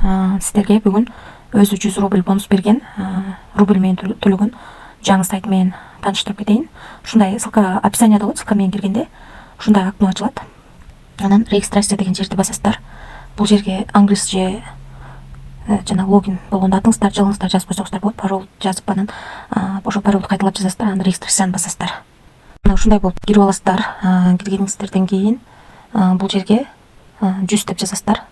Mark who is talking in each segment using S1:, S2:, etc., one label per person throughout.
S1: сіздерге бүгін өзі 100 рубль бонус берген, рубльмен төлеген жаңы сайтымен таныштырып кетейін. Шундай ссылка описанияда болады, ссылкамен келгенде шундай окно ашылады. Анан регистрация деген жерді басасыздар. Бұл жерге англисше жана логин болгондо атыңыздар, жылыңыздар жазып койсоңуздар болот. Пароль жазып, анан ошол паролду кайталап жазасыздар, анан регистрацияны басасыздар. Мына ушундай болуп кирип аласыздар. Киргениңиздерден кийин бул жерге 100 деп жазасыздар.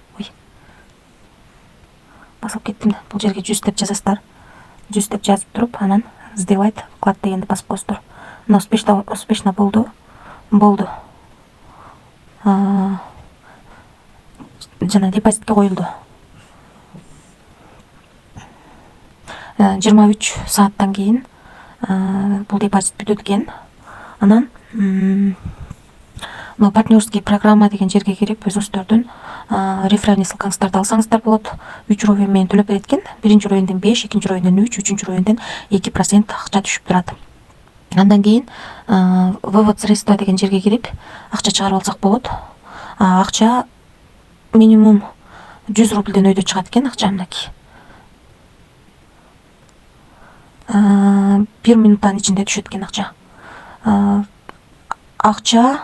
S1: Басып кеттим. Бул жерге 100 деп жазасыздар. 100 деп жазып туруп, анан сделать вклад дегенди басып коесуздар. Мына успешно болду. Жана депозитке коюлду. 23 сааттан кийин бул депозит бүтөт экен. Анан мына партнерский программа деген жерге кирип, өзүңүздөрдүн реферальный ссылкаңыздарды алсаңыздар болот. 3 уровень менен төлөп берет экен. Биринчи уровеньден 5, экинчи уровеньден 3, үчүнчү уровеньден 2% акча түшүп турат. Андан кийин вывод средства деген жерге кирип, акча чыгарып алсак болот. Акча минимум 100 рубльден өйдө чыгат экен акча мынакей. 1 минуттан ичинде түшөт экен акча. Акча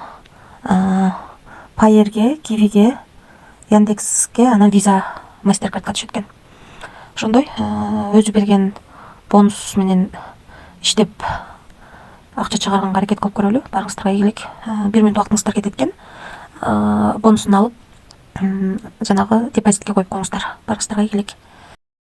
S1: Payeer'ге, Kiwi'ге, Яндекске, анан Visa, MasterCard'ка түшөт экен. Ошондой өзү берген бонус менен иштеп акча чыгарганга аракет кылып көрөлү. Барыңыздарга ийгилик. 1 минут убактыңыздар кетет экен. Бонусун алып, жанагы депозитке коюп коюңуздар. Барыңыздарга ийгилик.